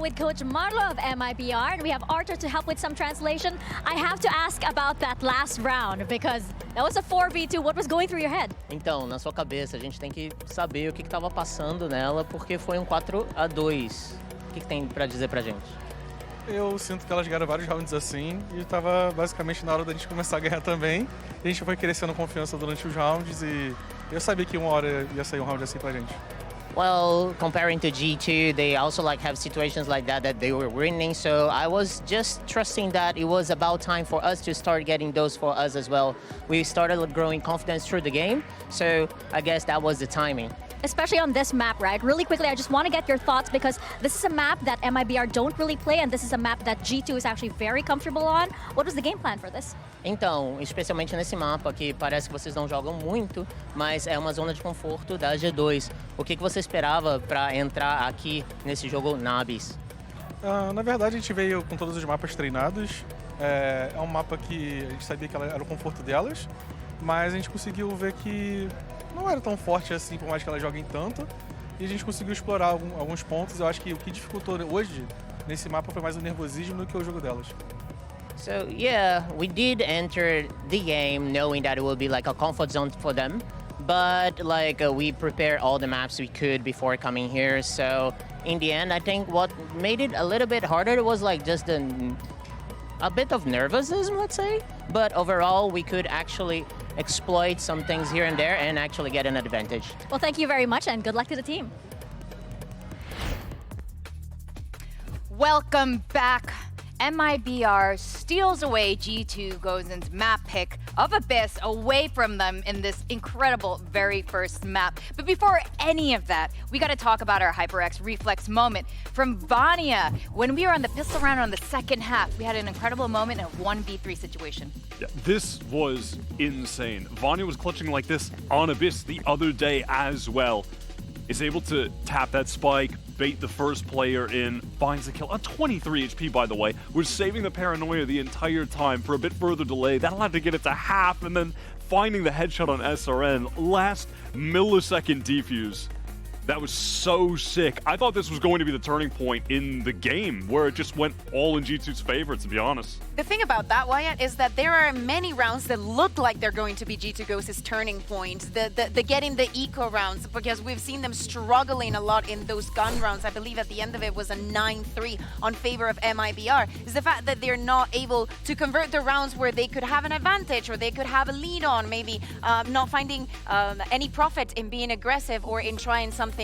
with Coach Marlo of MIBR, and we have Arthur to help with some translation. I have to ask about that last round, because that was a 4v2. What was going through your head? Então, na sua cabeça, a gente tem que saber o que estava passando nela, porque foi um 4-2. O que tem para dizer pra gente? Eu sinto que elas ganharam vários rounds assim e estava basicamente na hora da gente começar a ganhar também. A gente foi crescendo confiança durante os rounds e eu sabia que uma hora ia sair um round assim pra gente. Well, comparing to G2, they also have situations like that they were winning. So I was just trusting that it was about time for us to start getting those for us as well. We started growing confidence through the game, so I guess that was the timing. Especially on this map, right? Really quickly, I just want to get your thoughts because this is a map that MIBR don't really play, and this is a map that G2 is actually very comfortable on. What was the game plan for this? Então, especialmente nesse mapa, que parece que vocês não jogam muito, mas é uma zona de conforto da G2. O que você esperava para entrar aqui nesse jogo Nabis? Na verdade, a gente veio com todos os mapas treinados. É um mapa que a gente sabia que era o conforto delas, mas a gente conseguiu ver que não era tão forte assim, por mais que elas joguem tanto. E a gente conseguiu explorar alguns pontos. Eu acho que o que dificultou hoje nesse mapa foi mais o nervosismo do que o jogo delas. So yeah, we did enter the game knowing that it will be a comfort zone for them, but we prepared all the maps we could before coming here. So in the end, I think what made it a little bit harder was just a bit of nervousness, let's say. But overall, we could actually exploit some things here and there and actually get an advantage. Well, thank you very much and good luck to the team. Welcome back. MIBR steals away G2 Gozen's map pick of Abyss away from them in this incredible very first map. But before any of that, we got to talk about our HyperX reflex moment from Vanya. When we were on the pistol round on the second half, we had an incredible moment in a 1v3 situation. Yeah, this was insane. Vanya was clutching like this on Abyss the other day as well. Is able to tap that spike, bait the first player in, finds the kill. A 23 HP, by the way. Was saving the paranoia the entire time for a bit further delay. That allowed to get it to half, and then finding the headshot on SRN. Last millisecond defuse. That was so sick. I thought this was going to be the turning point in the game, where it just went all in G2's favor, to be honest. The thing about that, Wyatt, is that there are many rounds that look like they're going to be G2 Ghost's turning point. The getting the eco rounds, because we've seen them struggling a lot in those gun rounds. I believe at the end of it was a 9-3 on favor of MIBR. Is the fact that they're not able to convert the rounds where they could have an advantage or they could have a lead on, maybe not finding any profit in being aggressive or in trying something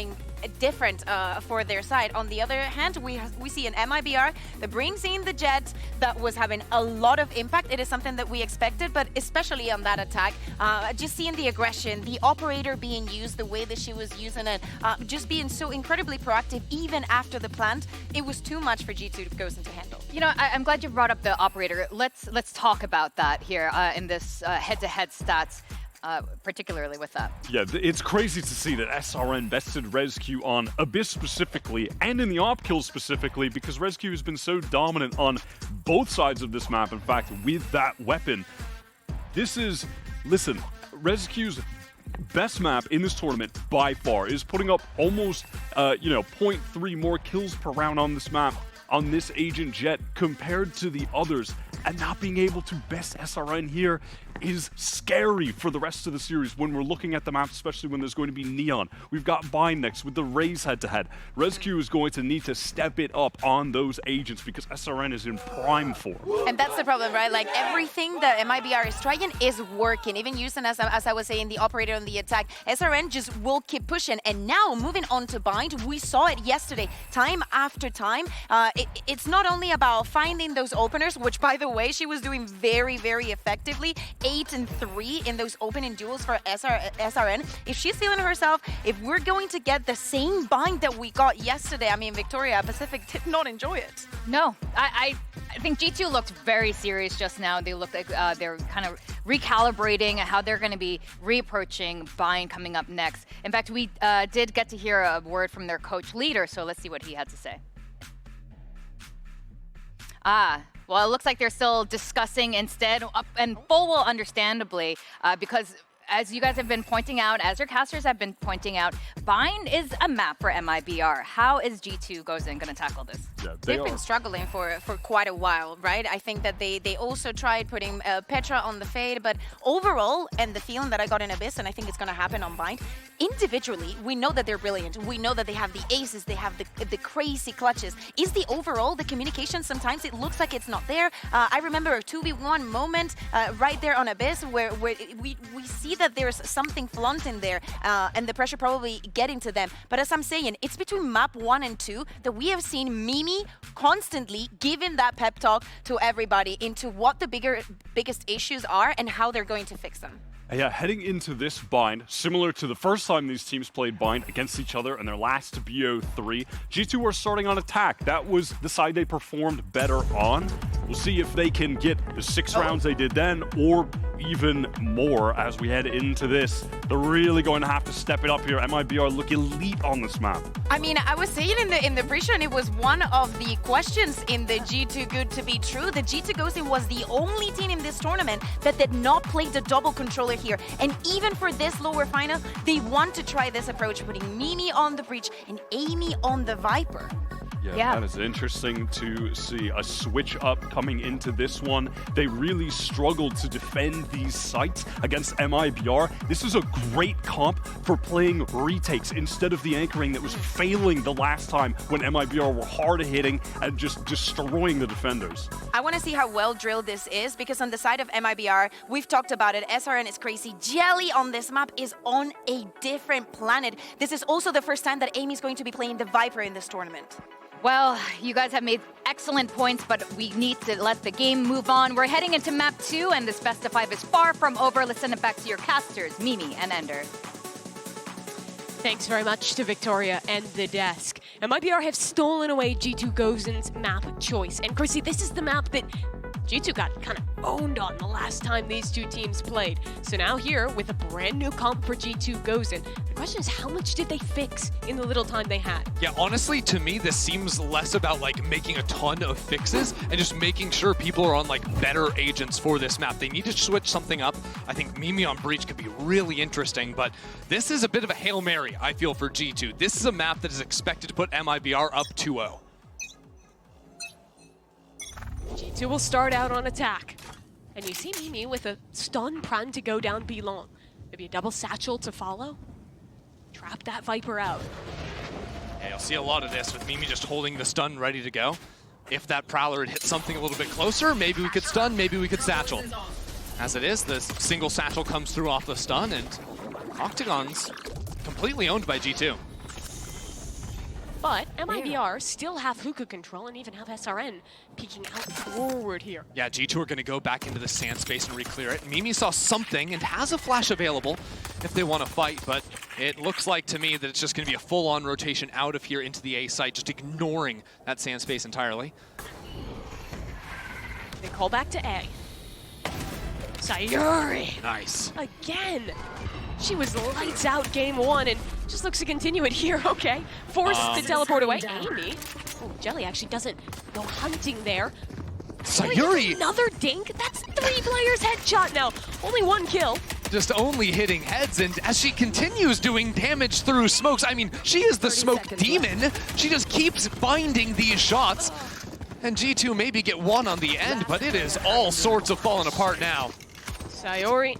different for their side. On the other hand, we see an MIBR that brings in the Jet that was having a lot of impact. It is something that we expected, but especially on that attack, just seeing the aggression, the operator being used the way that she was using it, just being so incredibly proactive even after the plant, it was too much for G2 to go into handle. You know, I'm glad you brought up the operator. Let's talk about that here in this head-to-head stats. Particularly with that. Yeah, it's crazy to see that SRN bested ResQ on Abyss specifically, and in the op kills specifically, because ResQ has been so dominant on both sides of this map, in fact, with that weapon. This is, listen, ResQ's best map in this tournament by far is putting up almost, 0.3 more kills per round on this map, on this Agent Jet, compared to the others, and not being able to best SRN here is scary for the rest of the series when we're looking at the map, especially when there's going to be Neon. We've got Bind next with the Raze head-to-head. ResQ is going to need to step it up on those agents because SRN is in prime form. And that's the problem, right? Like everything that MIBR is trying is working. Even using, as I was saying, the operator on the attack, SRN just will keep pushing. And now moving on to Bind, we saw it yesterday, time after time. It's not only about finding those openers, which by the way, she was doing very, very effectively. 8 and 3 in those opening duels for SRN. If she's feeling herself, if we're going to get the same bind that we got yesterday, I mean, Victoria Pacific did not enjoy it. No, I think G2 looked very serious just now. They looked like they're kind of recalibrating how they're going to be reapproaching Bind coming up next. In fact, we did get to hear a word from their coach leader, so let's see what he had to say. Well, it looks like they're still discussing instead, and full well understandably, because as you guys have been pointing out, as your casters have been pointing out, Bind is a map for MIBR. How is G2 Gozen going to tackle this? Yeah, They've been struggling for quite a while, right? I think that they also tried putting Petra on the Fade, but overall, and the feeling that I got in Abyss, and I think it's going to happen on Bind, individually, we know that they're brilliant. We know that they have the aces, they have the crazy clutches. Is the overall, the communication, sometimes it looks like it's not there. I remember a 2v1 moment right there on Abyss where we see that there's something flunt in there and the pressure probably getting to them. But as I'm saying, it's between map 1 and 2 that we have seen Mimi constantly giving that pep talk to everybody into what the biggest issues are and how they're going to fix them. Yeah, heading into this Bind, similar to the first time these teams played Bind against each other in their last BO3, G2 are starting on attack. That was the side they performed better on. We'll see if they can get the 6 rounds they did then, or even more as we head into this. They're really going to have to step it up here. MIBR look elite on this map. I mean, I was saying in the pre-show, and it was one of the questions in the G2 Good to be true. The G2 Gozen was the only team in this tournament that did not play the double controller here. And even for this lower final, they want to try this approach, putting Mimi on the Breach and Amy on the Viper. Yeah, that is interesting to see. A switch up coming into this one. They really struggled to defend these sites against MIBR. This is a great comp for playing retakes instead of the anchoring that was failing the last time when MIBR were hard hitting and just destroying the defenders. I want to see how well drilled this is, because on the side of MIBR, we've talked about it, SRN is crazy. Jelly on this map is on a different planet. This is also the first time that Amy's going to be playing the Viper in this tournament. Well, you guys have made excellent points, but we need to let the game move on. We're heading into map 2, and this best of 5 is far from over. Let's send it back to your casters, Mimi and Ender. Thanks very much to Victoria and the desk. MIBR have stolen away G2 Gozen's map choice. And Chrissy, this is the map that G2 got kind of owned on the last time these two teams played. So now here, with a brand new comp for G2 Gozen, the question is, how much did they fix in the little time they had? Yeah, honestly, to me, this seems less about like making a ton of fixes and just making sure people are on like better agents for this map. They need to switch something up. I think Mimi on Breach could be really interesting, but this is a bit of a Hail Mary, I feel, for G2. This is a map that is expected to put MIBR up 2-0. G2 will start out on attack. And you see Mimi with a stun primed to go down B long. Maybe a double satchel to follow. Trap that Viper out. Yeah, you'll see a lot of this with Mimi just holding the stun ready to go. If that Prowler had hit something a little bit closer, maybe we could stun, maybe we could satchel. As it is, the single satchel comes through off the stun, and Octagon's completely owned by G2. But MIBR still have hookah control and even have SRN peeking out forward here. Yeah, G2 are going to go back into the sand space and re-clear it. Mimi saw something and has a flash available if they want to fight, but it looks like to me that it's just going to be a full-on rotation out of here into the A site, just ignoring that sand space entirely. They call back to A. Sayuri! Nice. Again! She was lights out game 1 and just looks to continue it here, okay. Forced to teleport away. Amy. Oh, Jelly actually doesn't go hunting there. Sayuri! Another dink? That's 3 players headshot now. Only 1 kill. Just only hitting heads, and as she continues doing damage through smokes, I mean, she is the smoke demon. She just keeps finding these shots. And G2 maybe get 1 on the end, but it is all sorts of falling apart now. Sayuri.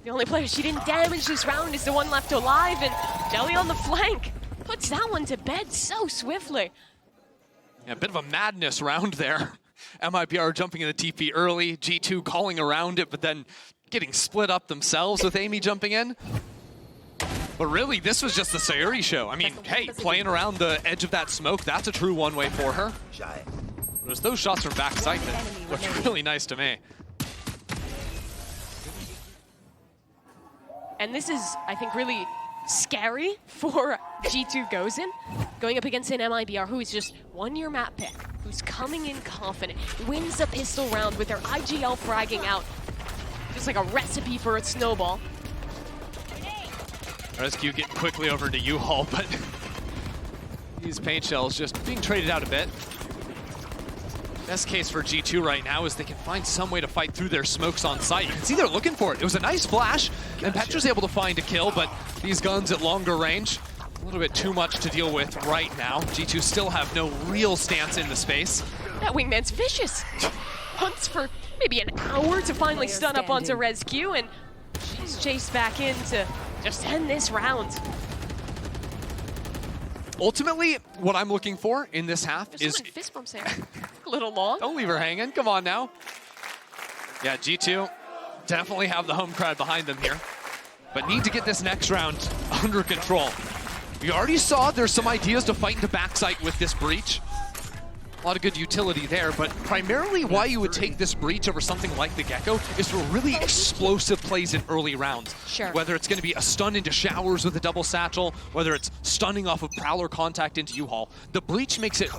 The only player she didn't damage this round is the one left alive, and Jelly on the flank puts that one to bed so swiftly. Yeah, a bit of a madness round there. MIBR jumping in the TP early, G2 calling around it, but then getting split up themselves with Amy jumping in. But really, this was just the Sayuri show. I mean, hey, playing around the edge of that smoke, that's a true one-way for her. It was those shots from backside that looked really nice to me. And this is, I think, really scary for G2 Gozen, going up against an MIBR who is just 1-year map pick, who's coming in confident, wins a pistol round with their IGL fragging out. Just like a recipe for a snowball. Rescue getting quickly over to U-Haul, but these paint shells just being traded out a bit. Best case for G2 right now is they can find some way to fight through their smokes on site. You can see they're looking for it. It was a nice flash, and Petra's able to find a kill, but these guns at longer range, a little bit too much to deal with right now. G2 still have no real stance in the space. That wingman's vicious. Hunts for maybe an hour to finally stun up onto ResQ, and she's chased back in to just end this round. Ultimately, what I'm looking for in this half Just is... fist bumps there. A little long. Don't leave her hanging. Come on now. Yeah, G2 definitely have the home crowd behind them here, but need to get this next round under control. We already saw there's some ideas to fight into backside with this breach. A lot of good utility there, but primarily why you would take this breach over something like the Gecko is for really explosive plays in early rounds. Sure. Whether it's going to be a stun into showers with a double satchel, whether it's stunning off of Prowler contact into U-Haul. The breach makes it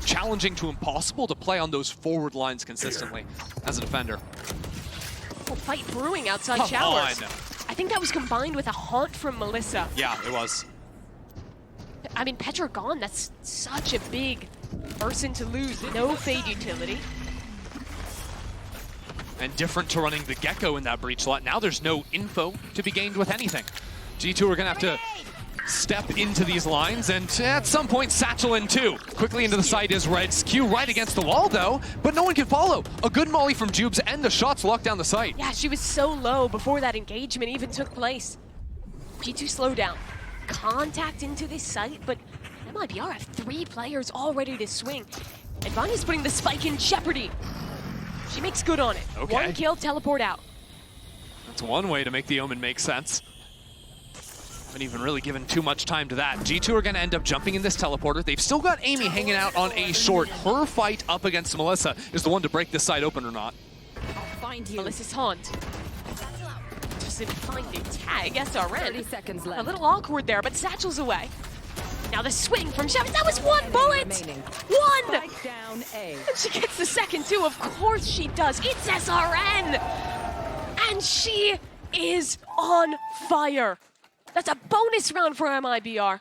challenging to impossible to play on those forward lines consistently as a defender. Oh, fight brewing outside Come showers. on. I think that was combined with a haunt from Melissa. Yeah, it was. I mean, Petra gone, that's such a big person to lose. No fade utility. And different to running the Gecko in that breach slot. Now there's no info to be gained with anything. G2 are going to have to step into these lines, and at some point, Satchel in too. Quickly into the site is ResQ right against the wall, though, but no one can follow. A good molly from Jubes, and the shots lock down the site. Yeah, she was so low before that engagement even took place. G2 slow down. Contact into this site, but MIBR have 3 players all ready to swing. And Vanya's putting the spike in jeopardy. She makes good on it. Okay. 1 kill, teleport out. That's one way to make the Omen make sense. Haven't even really given too much time to that. G2 are going to end up jumping in this teleporter. They've still got Amy hanging out on A short. Her fight up against Melissa is the one to break this side open or not. Find you. Melissa's haunt. Doesn't find a tag. SRN. 30 seconds left. A little awkward there, but Satchel's away. Now the swing from Shepard. That was 1 bullet! Remaining. 1! Spike down A. And she gets the second too. Of course she does. It's SRN! And she is on fire. That's a bonus round for MIBR.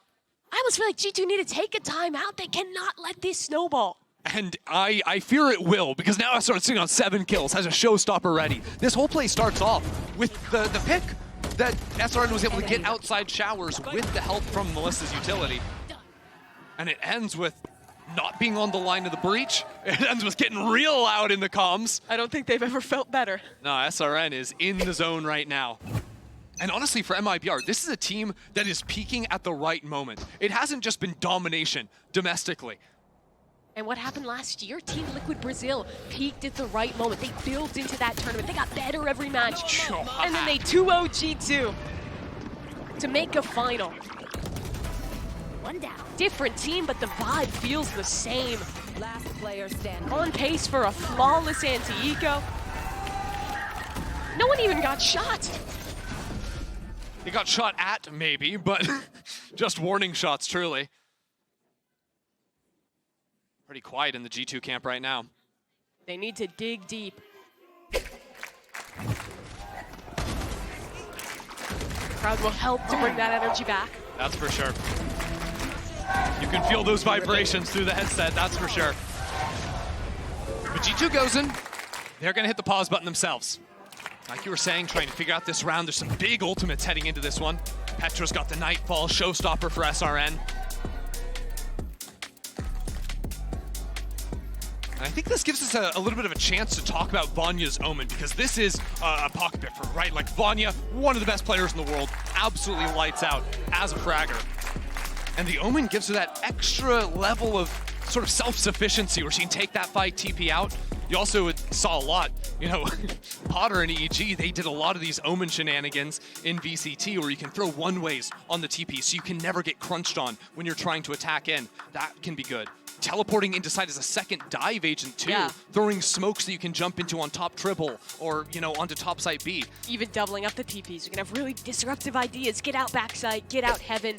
I almost feel like G2 need to take a timeout. They cannot let this snowball. And I fear it will, because now I started sitting on 7 kills, has a showstopper ready. This whole play starts off with the pick that SRN was able to get outside showers with the help from Melissa's utility. And it ends with not being on the line of the breach. It ends with getting real loud in the comms. I don't think they've ever felt better. No, SRN is in the zone right now. And honestly, for MIBR, this is a team that is peaking at the right moment. It hasn't just been domination domestically. And what happened last year? Team Liquid Brazil peaked at the right moment. They built into that tournament. They got better every match. And then they 2-0 G2 to make a final. 1 down. Different team, but the vibe feels the same. Last player standing. On pace for a flawless anti-eco. No one even got shot. They got shot at, maybe, but just warning shots, truly. Pretty quiet in the G2 camp right now. They need to dig deep. Crowd will help to bring that energy back. That's for sure. You can feel those vibrations through the headset, that's for sure. But G2 goes in. They're going to hit the pause button themselves. Like you were saying, trying to figure out this round. There's some big ultimates heading into this one. Petra's got the Nightfall showstopper for SRN. And I think this gives us a little bit of a chance to talk about Vanya's Omen, because this is a pocket biffer, right? Like Vanya, one of the best players in the world, absolutely lights out as a fragger. And the Omen gives her that extra level of sort of self-sufficiency where she can take that fight, TP out. You also saw a lot, you know, Potter and EEG, they did a lot of these Omen shenanigans in VCT where you can throw one-ways on the TP so you can never get crunched on when you're trying to attack in. That can be good. Teleporting into side as a second dive agent too. Yeah. Throwing smokes that you can jump into on top triple or, you know, onto top site B. Even doubling up the TPs. You can have really disruptive ideas. Get out backside, get out heaven.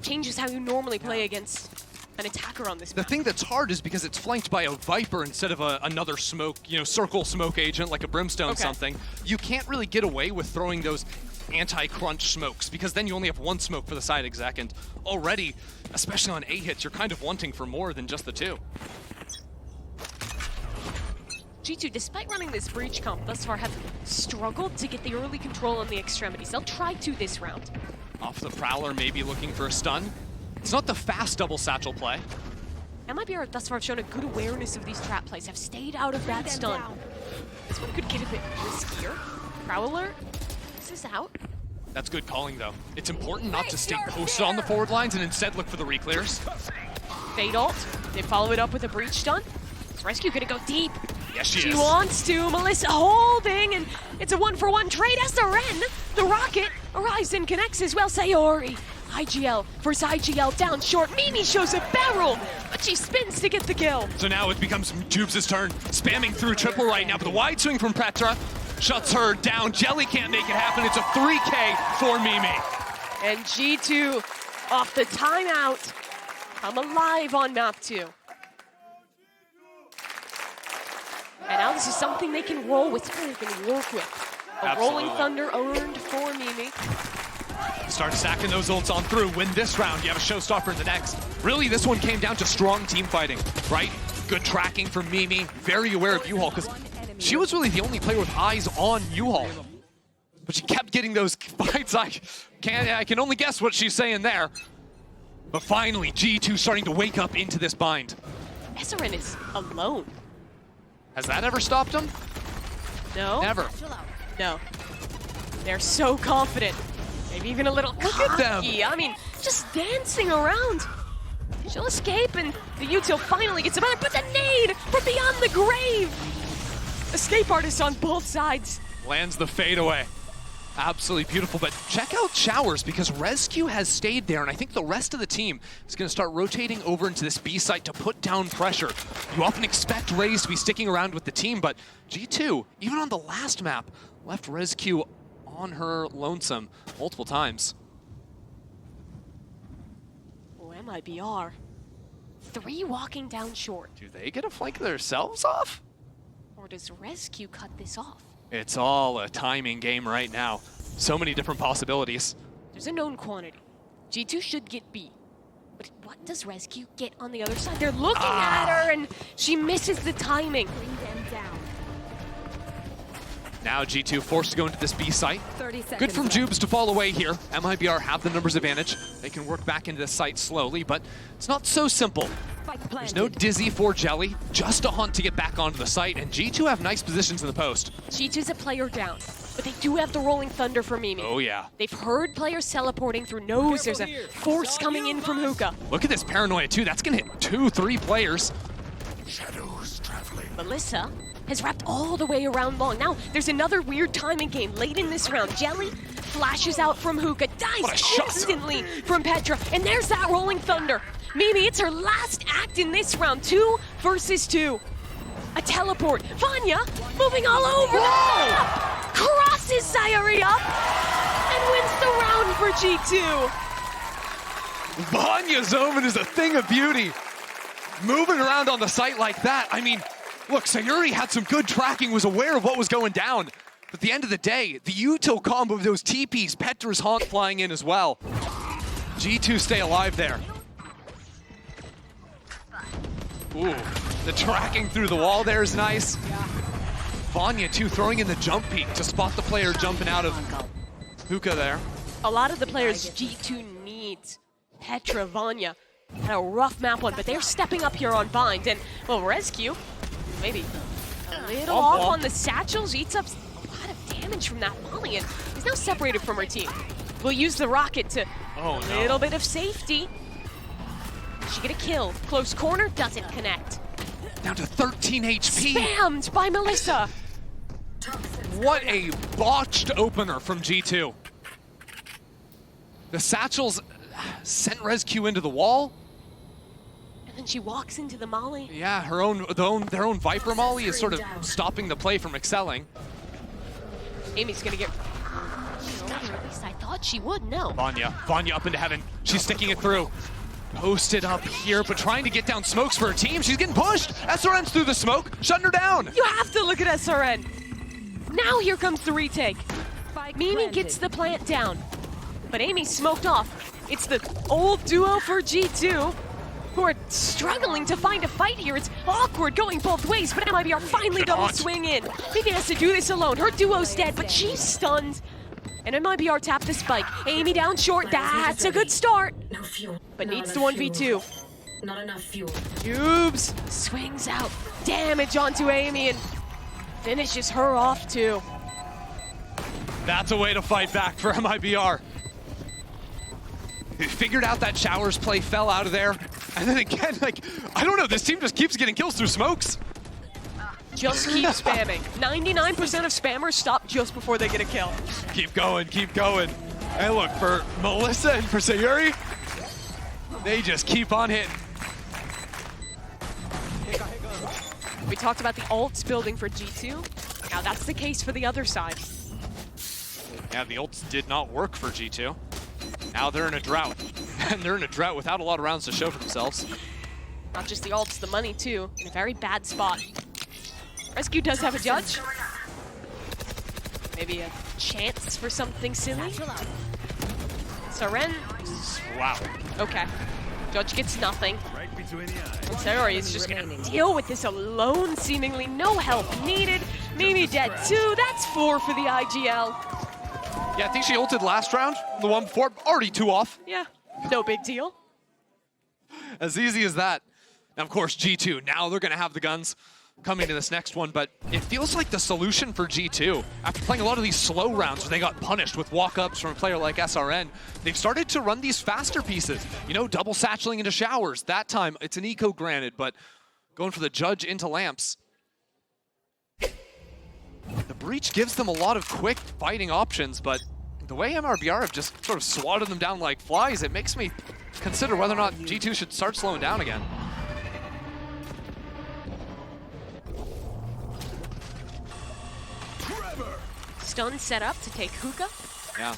Changes how you normally play against an attacker on this The map. thing that's hard is because it's flanked by a Viper instead of another smoke, you know, circle smoke agent like a Brimstone something. You can't really get away with throwing those anti-crunch smokes because then you only have 1 smoke for the side exec, and already, especially on A hits, you're kind of wanting for more than just the 2. G2, despite running this breach comp thus far, have struggled to get the early control on the extremities. They'll try to this round. Off the Prowler, maybe looking for a stun. It's not the fast double satchel play. MIBR thus far have shown a good awareness of these trap plays, have stayed out of that stun. This one could get a bit riskier. Prowler, this is out. That's good calling, though. It's important not to stay posted on the forward lines and instead look for the reclears. Fade ult, they follow it up with a breach stun. Is Rescue gonna go deep? Yes, she She is. wants to. Melissa holding, and it's a 1-for-1 trade. SRN, the rocket arrives and connects as well. Sayori, IGL versus IGL down short. Mimi shows a barrel, but she spins to get the kill. So now it becomes Jubes' turn, spamming through triple right now, but the wide swing from Petra shuts her down. Jelly can't make it happen. It's a 3K for Mimi. And G2 off the timeout. I'm alive on map 2. And now this is something they can roll with, something they can work with. A Absolutely. Rolling Thunder earned for Mimi. Start stacking those ults on through. Win this round, you have a showstopper in the next. Really, this one came down to strong team fighting, right? Good tracking from Mimi, very aware of U-Haul, because she was really the only player with eyes on U-Haul. But she kept getting those fights. I can only guess what she's saying there. But finally, G2 starting to wake up into this bind. SRN is alone. Has that ever stopped them? No? Never. No. They're so confident. Maybe even a little Look at them. cocky. I mean, just dancing around. She'll escape, and the util finally gets about it, but the nade from beyond the grave. Escape artists on both sides. Lands the fadeaway. Absolutely beautiful, but check out Showers because Rescue has stayed there, and I think the rest of the team is going to start rotating over into this B site to put down pressure. You often expect Raze to be sticking around with the team, but G2, even on the last map, left Rescue on her lonesome multiple times. Oh, MIBR. 3 walking down short. Do they get a flank themselves off? Or does Rescue cut this off? It's all a timing game right now. So many different possibilities. There's a known quantity. G2 should get B. But what does Rescue get on the other side? They're looking at her, and she misses the timing. Bring them down. Now G2 forced to go into this B site. 30 seconds. Good from left. Jubes to fall away here. MIBR have the numbers advantage. They can work back into the site slowly, but it's not so simple. Spike There's planted. no Dizzy for Jelly, just a hunt to get back onto the site, and G2 have nice positions in the post. G2's a player down, but they do have the Rolling Thunder for Mimi. Oh yeah. They've heard players teleporting through nose. There's a force coming in from Hookah. Look at this paranoia too. That's gonna hit 2-3 players. Melissa has wrapped all the way around long. Now, there's another weird timing game late in this round. Jelly flashes out from Hookah, What a dies shot. instantly from Petra, and there's that Rolling Thunder. Mimi, it's her last act in this round. 2 versus 2. A teleport. Vanya moving all over the map. Crosses Sayori up and wins the round for G2. Vanya's Omen is a thing of beauty. Moving around on the site like that, I mean, look, Sayuri had some good tracking, was aware of what was going down. But at the end of the day, the util combo of those TPs, Petra's Haunt flying in as well. G2 stay alive there. Ooh, the tracking through the wall there is nice. Vanya too, throwing in the jump peek to spot the player jumping out of Hookah there. A lot of the players G2 needs. Petra, Vanya had a rough map one, but they're stepping up here on Bind. And, well, Rescue, maybe a little off on the satchels, eats up a lot of damage from that Molly, and is now separated from her team. We'll use the rocket to Oh, a no. little bit of safety. She get a kill. Close corner, doesn't connect. Down to 13 HP. Spammed by Melissa. What a botched opener from G2. The satchels sent Rescue into the wall. And then she walks into the Molly. Yeah, their own Viper Molly is sort of stopping the play from excelling. Amy's gonna get... Or at least I thought she would, no. Vanya up into heaven. She's sticking it through. Posted up here, but trying to get down smokes for her team. She's getting pushed. SRN's through the smoke, shutting her down. You have to look at SRN. Now here comes the retake. Mimi gets the plant down, but Amy smoked off. It's the old duo for G2. who are struggling to find a fight here. It's awkward going both ways, but MIBR finally double swing in. Maybe has to do this alone. Her duo's dead, but she's stunned. And MIBR tap the spike. Amy down short. That's a good start. No fuel. But Not needs the enough 1v2. fuel. Not enough fuel. Cubes swings out. Damage onto Amy and finishes her off too. That's a way to fight back for MIBR. They figured out that Showers play, fell out of there. And then again, like, I don't know, this team just keeps getting kills through smokes. Just keep spamming. 99% of spammers stop just before they get a kill. Keep going, keep going. And look, for Melissa and for Sayuri, they just keep on hitting. We talked about the ults building for G2. Now that's the case for the other side. Yeah, the ults did not work for G2. Now they're in a drought. And they're in a drought without a lot of rounds to show for themselves. Not just the ults, the money too. In a very bad spot. Rescue does have a judge. Maybe a chance for something silly. Saren. Wow. Okay. Judge gets nothing. And Sayuri is just gonna deal with this alone, seemingly no help needed. Mimi dead too. That's 4 for the IGL. Yeah, I think she ulted last round. The one before, already 2 off. Yeah, no big deal. As easy as that. And of course, G2, now they're gonna have the guns coming to this next one, but it feels like the solution for G2, after playing a lot of these slow rounds where they got punished with walk-ups from a player like SRN, they've started to run these faster pieces. You know, double satcheling into Showers. That time, it's an eco granted, but going for the judge into lamps. The breach gives them a lot of quick fighting options, but the way MIBR have just sort of swatted them down like flies, it makes me consider whether or not G2 should start slowing down again. Stun set up to take Hookah. Yeah.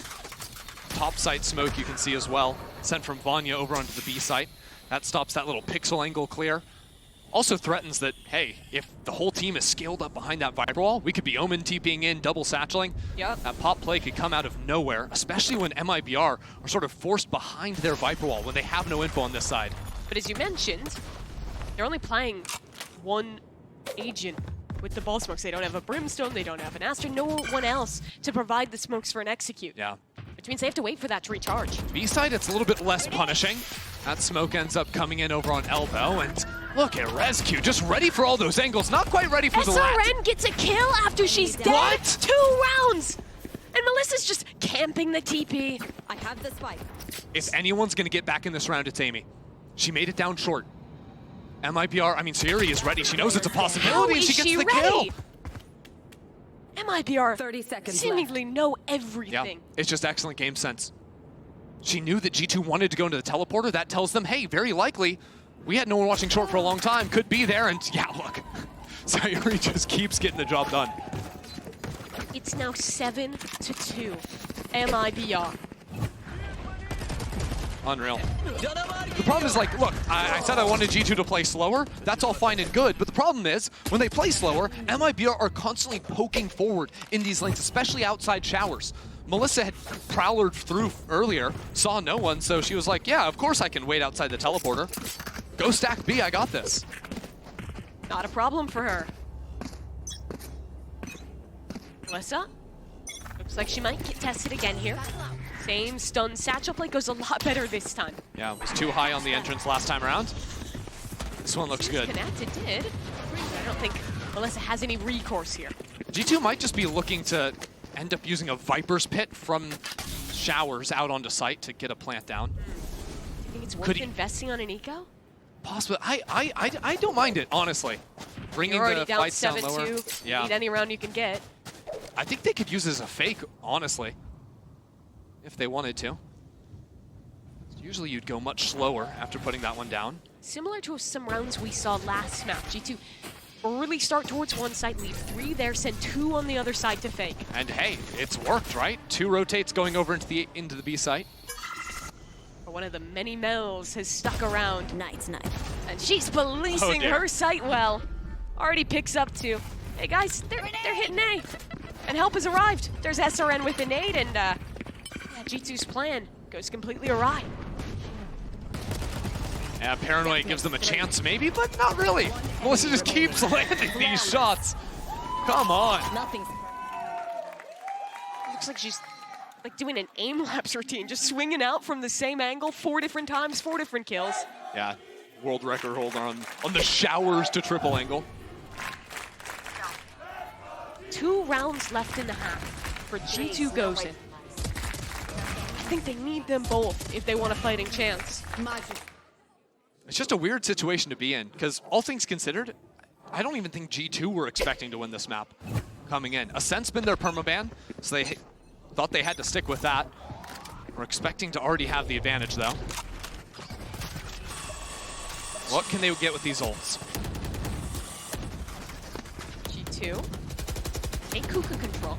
Top site smoke you can see as well. Sent from Vanya over onto the B site. That stops that little pixel angle clear. Also threatens that, hey, if the whole team is scaled up behind that Viper wall, we could be Omen TPing in, double satcheling. Yep. That pop play could come out of nowhere, especially when MIBR are sort of forced behind their Viper wall when they have no info on this side. But as you mentioned, they're only playing one agent with the ball smokes. They don't have a Brimstone, they don't have an Astra, no one else to provide the smokes for an execute. Yeah. Which means they have to wait for that to recharge. B side, it's a little bit less punishing. That smoke ends up coming in over on Elbow, and look at Rescue, just ready for all those angles, not quite ready for the lat. SRN gets a kill after she's dead. What? 2 rounds! And Melissa's just camping the TP. I have the spike. If anyone's gonna get back in this round, it's Amy. She made it down short. MIBR, I mean, Sayuri is ready. She knows it's a possibility, and she gets the kill. MIBR 30 seconds seemingly know everything. Yeah, it's just excellent game sense. She knew that G2 wanted to go into the teleporter. That tells them, hey, very likely, we had no one watching short for a long time, could be there, and yeah, look. Sayuri just keeps getting the job done. It's now 7-2. MIBR. Unreal. The problem is, like, look, I said I wanted G2 to play slower. That's all fine and good, but the problem is, when they play slower, MIBR are constantly poking forward in these lanes, especially outside Showers. Melissa had prowlered through earlier, saw no one, so she was like, yeah, of course I can wait outside the teleporter. Go stack B, I got this. Not a problem for her. Melissa? Looks like she might get tested again here. Same stun satchel play goes a lot better this time. Yeah, it was too high on the entrance last time around. This one looks good. Connected did. I don't think Melissa has any recourse here. G2 might just be looking to end up using a Viper's Pit from Showers out onto site to get a plant down. You think it's worth investing on an eco? Possibly. I don't mind it, honestly. Bringing You're already the down fights down lower. 7-2. Yeah. Need any round you can get. I think they could use it as a fake, honestly, if they wanted to. Usually you'd go much slower after putting that one down. Similar to some rounds we saw last map. G2 early start towards one side, leave 3 there, send 2 on the other side to fake. And hey, it's worked, right? 2 rotates going over into the B site. One of the many Mel's has stuck around. Nice. And she's policing her site well. Already picks up 2. Hey guys, they're hitting A. And help has arrived. There's SRN with a nade, and yeah, G2's plan goes completely awry. Yeah, Paranoia gives them a chance maybe, but not really. Melissa just keeps landing these shots. Come on. Nothing's Looks like she's like doing an Aimlabs routine, just swinging out from the same angle 4 different times, 4 different kills. Yeah, world record holder on the showers to triple angle. 2 rounds left in the half for G2 Gozen. I think they need them both if they want a fighting chance. It's just a weird situation to be in, because all things considered, I don't even think G2 were expecting to win this map coming in. Ascent's been their permaban, so they thought they had to stick with that. We're expecting to already have the advantage, though. What can they get with these ults? G2. Take Kuka control.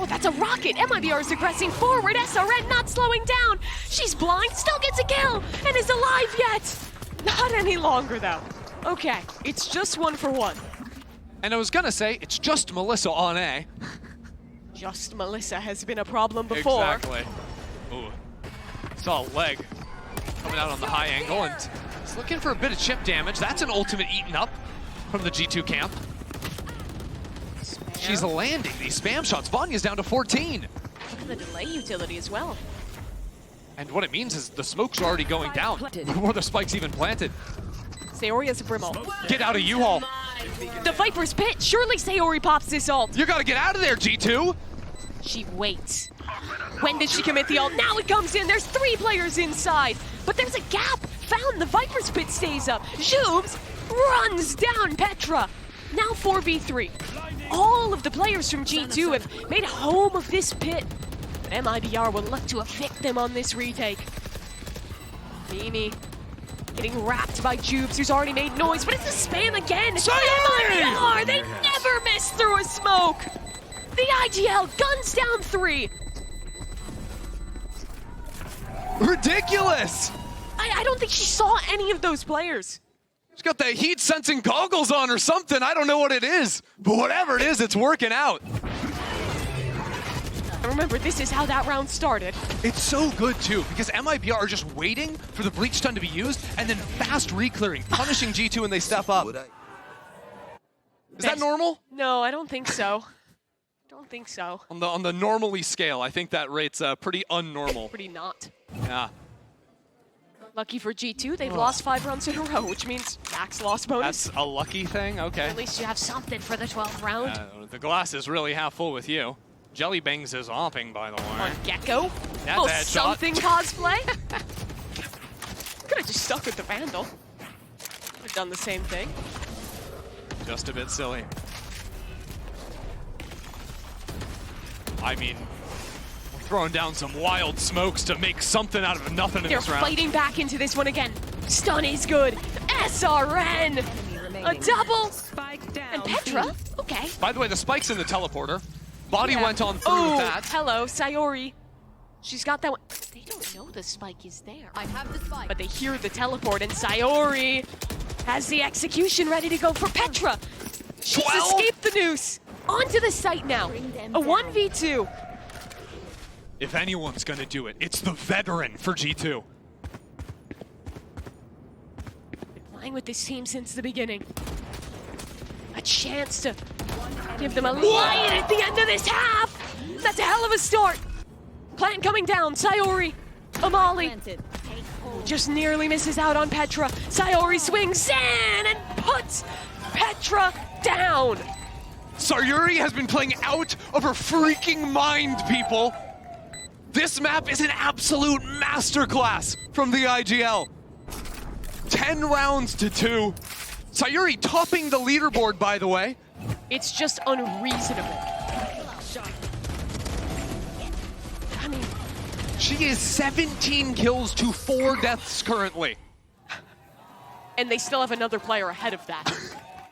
Oh, that's a rocket! MIBR is aggressing forward. SRN not slowing down. She's blind, still gets a kill, and is alive yet. Not any longer, though. Okay, it's just 1 for 1. And I was gonna say, it's just Melissa on A. Just Melissa has been a problem before. Exactly. Ooh. Saw a leg coming out on the high angle, and he's looking for a bit of chip damage. That's an ultimate eaten up from the G2 camp. She's landing these spam shots. Vanya's down to 14. Look at the delay utility as well. And what it means is the smokes are already going down before the spike's even planted. Sayori has a Brimble. Get out of U-Haul. The Viper's pit. Surely Sayori pops this ult. You gotta get out of there, G2. She waits. When did she commit the ult? Now it comes in. There's 3 players inside. But there's a gap. Found. The Viper's pit stays up. Zoobs runs down Petra. Now 4v3. All of the players from G2 have made home of this pit. But MIBR will look to evict them on this retake. Mimi getting wrapped by Jubes, who's already made noise, but it's a spam again. MIBR, they never miss through a smoke. The IGL guns down 3. Ridiculous. I don't think she saw any of those players. She's got the heat sensing goggles on or something. I don't know what it is, but whatever it is, it's working out. And remember, this is how that round started. It's so good too, because MIBR are just waiting for the bleach stun to be used and then fast reclearing, punishing G2 when they step up. Is that normal? No, I don't think so. Don't think so. On the normally scale, I think that rate's pretty unnormal. Pretty not. Yeah. Lucky for G2, they've lost 5 rounds in a row, which means max loss bonus. That's a lucky thing? Okay. At least you have something for the 12th round. The glass is really half full with you. Jelly Bangs is hopping, by the way. On Gecko. That's Oh, a headshot. something cosplay. Could have just stuck with the Vandal. Could have done the same thing. Just a bit silly. I mean, we're throwing down some wild smokes to make something out of nothing in They're this round. fighting back into this one again. Stun is good. SRN. A double. Spike down. And Petra. Okay. By the way, the spike's in the teleporter. Body Yeah. went on through Oh, that. hello, Sayori. She's got that one. They don't know the spike is there. I have the spike. But they hear the teleport, and Sayori has the execution ready to go for Petra. She's 12? escaped the noose. Onto the site now. A 1v2. If anyone's gonna do it, it's the veteran for G2. Been playing with this team since the beginning. A chance to give them a light at the end of this half. That's a hell of a start. Plant coming down. Sayori. Amali. Just nearly misses out on Petra. Sayori swings in and puts Petra down. Sayuri has been playing out of her freaking mind, people. This map is an absolute masterclass from the IGL. 10 rounds to 2. Sayuri topping the leaderboard, by the way. It's just unreasonable. I mean, She is 17 kills to 4 deaths currently. and they still have another player ahead of that.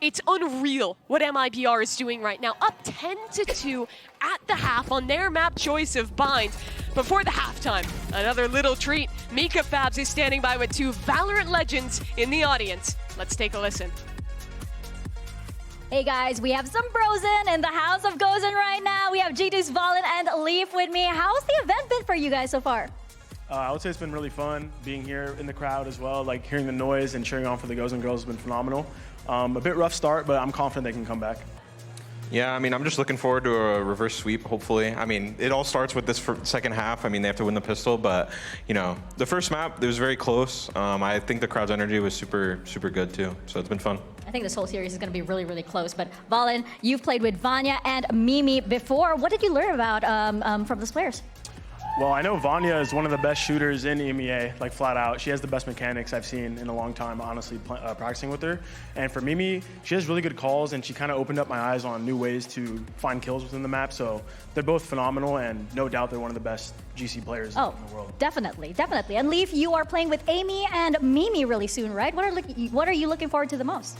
It's unreal what MIBR is doing right now. Up 10-2 at the half on their map choice of Bind. Before the halftime, another little treat. Mika Fabs is standing by with 2 Valorant legends in the audience. Let's take a listen. Hey guys, we have some Brosen in the house of Gozen right now. We have G2's Valen and Leaf with me. How's the event been for you guys so far? I would say it's been really fun being here in the crowd as well. Like hearing the noise and cheering on for the Gozen girls has been phenomenal. A bit rough start, but I'm confident they can come back. Yeah, I mean, I'm just looking forward to a reverse sweep, hopefully. I mean, it all starts with this second half. I mean, they have to win the pistol, but, you know, the first map, it was very close. I think the crowd's energy was super, super good, too. So it's been fun. I think this whole series is going to be really, really close. But Valen, you've played with Vanya and Mimi before. What did you learn about from those players? Well, I know Vanya is one of the best shooters in EMEA, like flat out. She has the best mechanics I've seen in a long time, honestly, practicing with her. And for Mimi, she has really good calls, and she kind of opened up my eyes on new ways to find kills within the map. So they're both phenomenal, and no doubt they're one of the best GC players in the world. Definitely, definitely. And Leaf, you are playing with Amy and Mimi really soon, right? What are you looking forward to the most?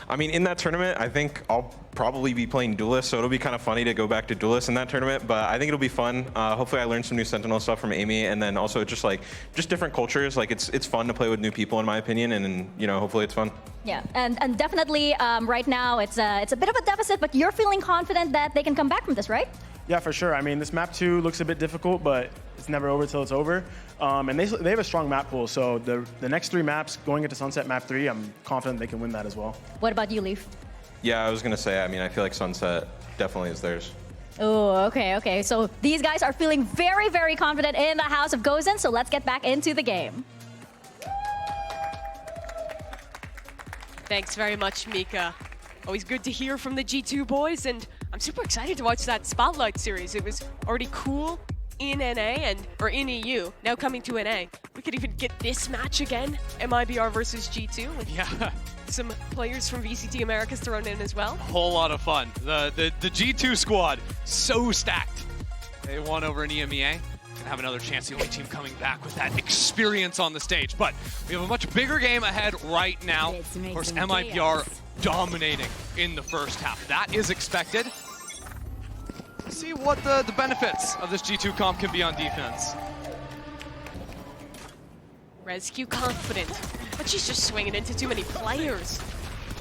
I mean, in that tournament, I think I'll probably be playing Duelist, so it'll be kind of funny to go back to Duelist in that tournament, but I think it'll be fun. Hopefully I learned some new Sentinel stuff from Amy, and then also just different cultures. Like, it's fun to play with new people, in my opinion, and you know, hopefully it's fun. Yeah, and definitely right now it's a bit of a deficit, but you're feeling confident that they can come back from this, right? Yeah, for sure. I mean, this map 2 looks a bit difficult, but it's never over till it's over. And they have a strong map pool, so the next 3 maps going into Sunset map 3, I'm confident they can win that as well. What about you, Leaf? Yeah, I was gonna say, I mean, I feel like Sunset definitely is theirs. Oh, okay. So these guys are feeling very, very confident in the House of Gozen, so let's get back into the game. Thanks very much, Mika. Always good to hear from the G2 boys, and I'm super excited to watch that Spotlight series. It was already cool in NA or in EU, now coming to NA. We could even get this match again, MIBR versus G2, with some players from VCT Americas thrown in as well. Whole lot of fun. The G2 squad, so stacked. They won over in EMEA. Gonna have another chance, the only team coming back with that experience on the stage. But we have a much bigger game ahead right now. Of course, MIBR dominating in the first half. That is expected. Let's see what the benefits of this G2 comp can be on defense. Rescue confident, but she's just swinging into too many players.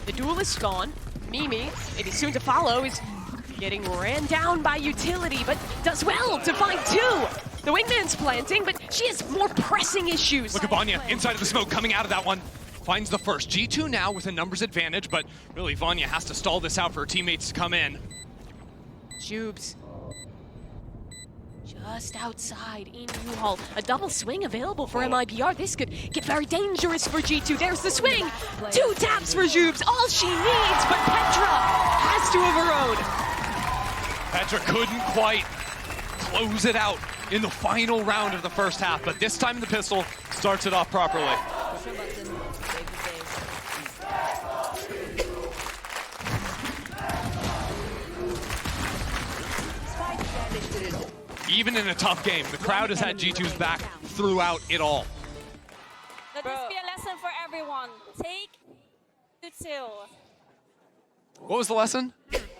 The Duelist gone. Mimi, maybe soon to follow, is getting ran down by utility, but does well to find 2. The wingman's planting, but she has more pressing issues. Look at Vanya inside of the smoke, coming out of that one. Finds the first. G2 now with a numbers advantage, but really Vanya has to stall this out for her teammates to come in. Jubes. Just outside in U-Haul. A double swing available for MIBR. This could get very dangerous for G2. There's the swing. 2 taps for Jubes. All she needs, but Petra has to of her own. Petra couldn't quite close it out in the final round of the first half, but this time the pistol starts it off properly. Even in a tough game, the crowd has had G2's back throughout it all. Let this be a lesson for everyone. Take to 2. What was the lesson?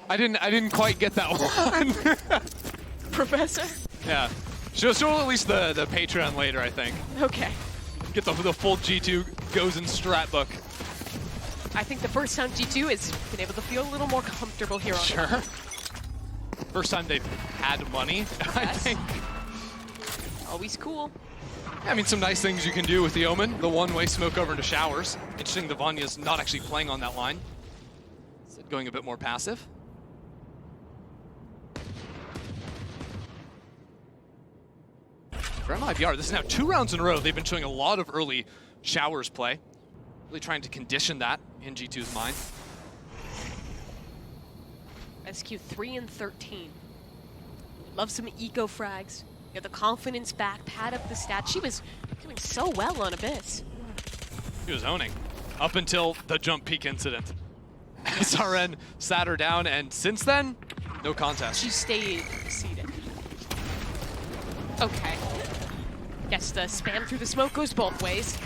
I didn't quite get that one. Professor? Yeah. She'll at least the Patreon later, I think. Okay. Get the full G2 Gozen strat book. I think the first time G2 has been able to feel a little more comfortable here on Sure. First time they've had money, I think. Always cool. Yeah, I mean, some nice things you can do with the Omen. The one-way smoke over into showers. Interesting, the Vanya's not actually playing on that line. So going a bit more passive. For MIBR, this is now 2 rounds in a row. They've been showing a lot of early showers play. Really trying to condition that in G2's mind. SQ 3 and 13. Love some eco frags. Get the confidence back, pad up the stats. She was doing so well on Abyss. She was owning up until the jump peak incident. SRN sat her down, and since then, no contest. She stayed seated. Okay. Guess the spam through the smoke goes both ways.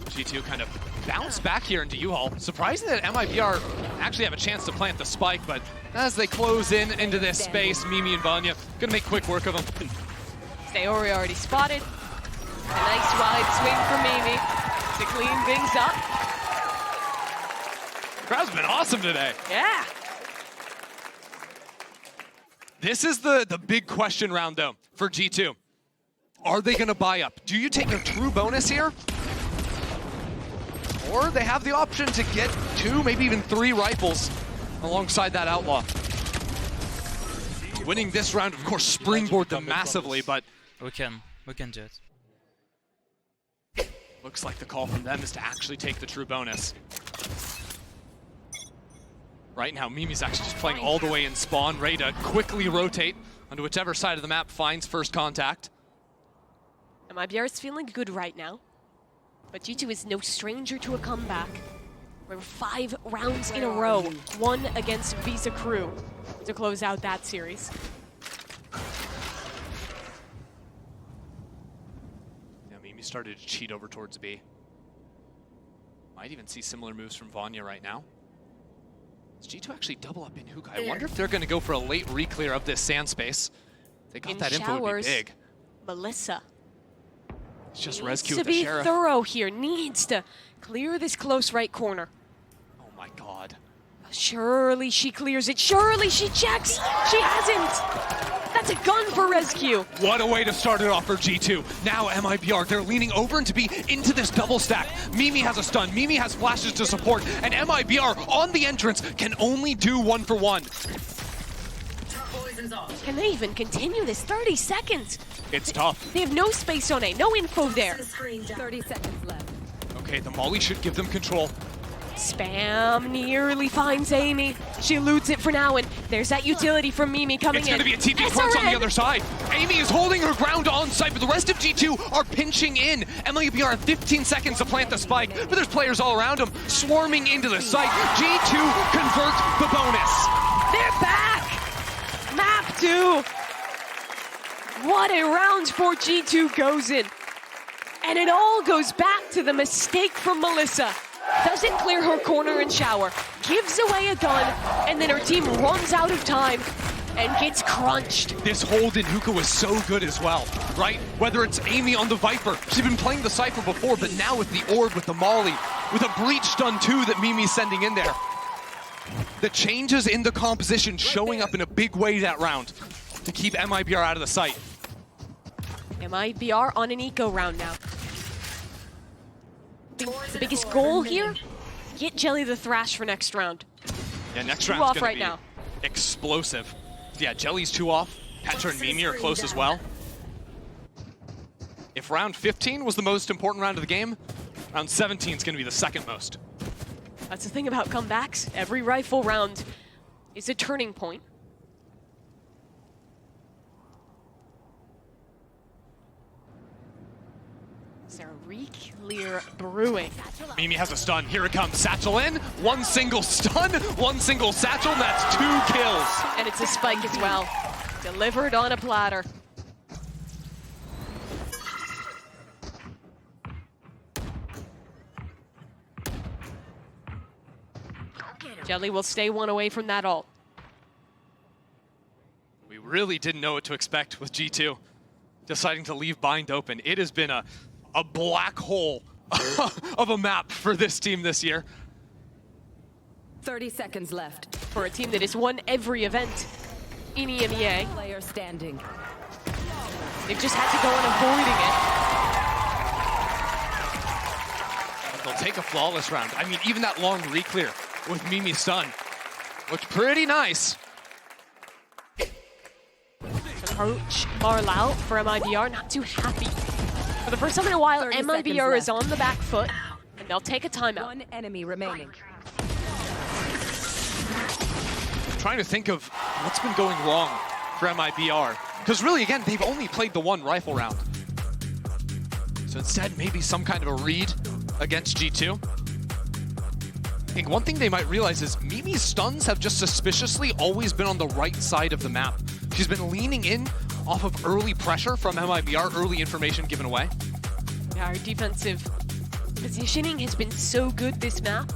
G2 kind of bounced back here into U-Haul. Surprising that MIBR actually have a chance to plant the spike, but as they close in into this space, Mimi and Vanya gonna make quick work of them. Saori already spotted. A nice wide swing for Mimi to clean things up. Crowd's been awesome today. Yeah. This is the big question round, though, for G2. Are they going to buy up? Do you take a true bonus here? Or they have the option to get 2, maybe even 3 rifles alongside that Outlaw. Winning this round, of course, springboard them massively, but We can do it. looks like the call from them is to actually take the true bonus. Right now, Mimi's actually just playing all the way in spawn, ready to quickly rotate onto whichever side of the map finds first contact. MIBR is feeling good right now, but G2 is no stranger to a comeback. We're 5 rounds in a row, 1 against Visa Crew to close out that series. Yeah, Mimi started to cheat over towards B. Might even see similar moves from Vanya right now. Does G2 actually double up in hookah? I wonder if they're going to go for a late re-clear of this sand space. If they got In that info, it would be showers, big. Melissa It's just needs rescue to with the be Sheriff. thorough here, needs to clear this close right corner. Oh my god. Surely she clears it, surely she checks! She hasn't! That's a gun for rescue! What a way to start it off for G2. Now MIBR, they're leaning over into B, into this double stack. Mimi has a stun, Mimi has flashes to support, and MIBR on the entrance can only do 1 for 1. Can they even continue this? 30 seconds! It's tough. They have no space on A, no info there. 30 seconds left. Okay, the molly should give them control. Spam nearly finds Amy. She eludes it for now, and there's that utility from Mimi coming It's in. going to be a TP crunch on the SRN. other side. Amy is holding her ground on site, but the rest of G2 are pinching in. MIBR have 15 seconds to plant the spike, but there's players all around them swarming into the site. G2 convert the bonus. They're back! Map 2! What a round for G2 goes in. And it all goes back to the mistake from Melissa. Doesn't clear her corner and shower, gives away a gun, and then her team runs out of time and gets crunched. This hold in hookah was so good as well, right? Whether it's Amy on the Viper, she's been playing the Cypher before, but now with the orb, with the molly, with a breach stun too that Mimi's sending in there. The changes in the composition showing up in a big way that round to keep MIBR out of the sight. MIBR on an eco round now. The biggest goal here, get Jelly the Thrash for next round. Yeah, next 2 round's off gonna right be now. explosive. Yeah, Jelly's 2 off. Petra and Mimi are close as well. If round 15 was the most important round of the game, round 17 is gonna be the second most. That's the thing about comebacks. Every rifle round is a turning point. Is there a re-clear brewing? Mimi has a stun. Here it comes. Satchel in. 1 single stun, 1 single satchel, and that's 2 kills. And it's a spike as well. Delivered on a platter. Jelly will stay 1 away from that ult. We really didn't know what to expect with G2 deciding to leave Bind open. It has been a black hole of a map for this team this year. 30 seconds left. For a team that has won every event in EMEA. Player standing. They've just had to go on avoiding it. They'll take a flawless round. I mean, even that long re-clear with Mimi's stun looked pretty nice. Approach Marlau for MIBR, not too happy. For the first time in a while, 30 MIBR seconds is on the back foot, and they'll take a timeout. 1 enemy remaining. Trying to think of what's been going wrong for MIBR. Because really, again, they've only played the 1 rifle round. So instead, maybe some kind of a read against G2. I think one thing they might realize is Mimi's stuns have just suspiciously always been on the right side of the map. She's been leaning in off of early pressure from MIBR, early information given away. Yeah, our defensive positioning has been so good this map.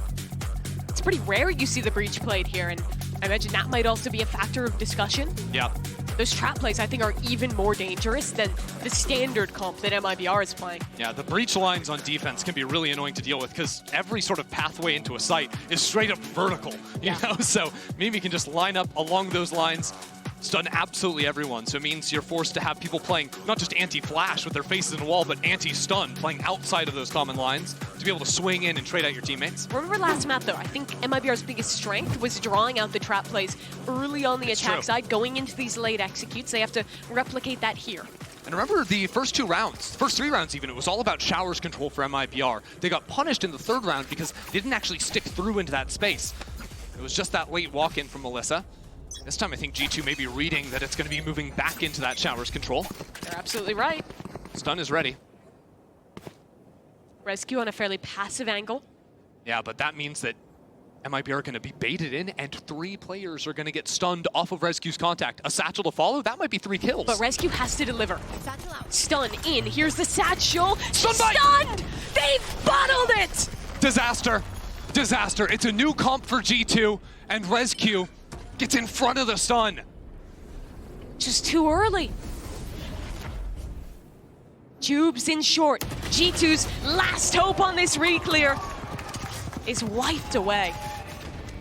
It's pretty rare you see the breach played here, and I imagine that might also be a factor of discussion. Yeah. Those trap plays, I think, are even more dangerous than the standard comp that MIBR is playing. Yeah, the breach lines on defense can be really annoying to deal with because every sort of pathway into a site is straight up vertical, you know? So Mimi can just line up along those lines, stun absolutely everyone. So it means you're forced to have people playing not just anti-flash with their faces in the wall, but anti-stun, playing outside of those common lines to be able to swing in and trade out your teammates. Remember last map though, I think MIBR's biggest strength was drawing out the trap plays early on the attack side, going into these late executes. They have to replicate that here. And remember the first 2 rounds, first 3 rounds even, it was all about showers control for MIBR. They got punished in the 3rd round because they didn't actually stick through into that space. It was just that late walk-in from Melissa. This time I think G2 may be reading that it's going to be moving back into that showers control. They're absolutely right. Stun is ready. Rescue on a fairly passive angle. Yeah, but that means that MIBR are going to be baited in, and 3 players are going to get stunned off of Rescue's contact. A satchel to follow, that might be 3 kills. But Rescue has to deliver. Stun in, here's the satchel. Stunned! They've bottled it! Disaster. Disaster. It's a new comp for G2, and Rescue gets in front of the stun. Just too early. Tubes in short. G2's last hope on this re-clear is wiped away.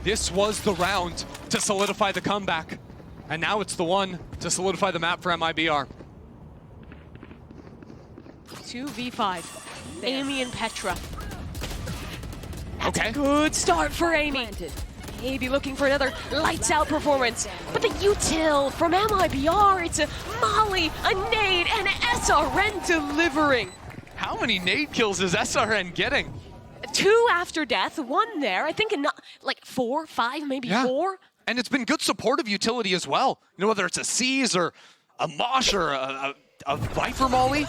This was the round to solidify the comeback, and now it's the one to solidify the map for MIBR. 2v5. Amy and Petra. Okay. Good start for Amy. Maybe looking for another lights out performance. But the util from MIBR, it's a Molly, a nade, and SRN delivering. How many nade kills is SRN getting? 2 after death, 1 there. I think like 4, 5, maybe 4. And it's been good supportive utility as well. You know, whether it's a Seize or a Mosh or a Viper Molly.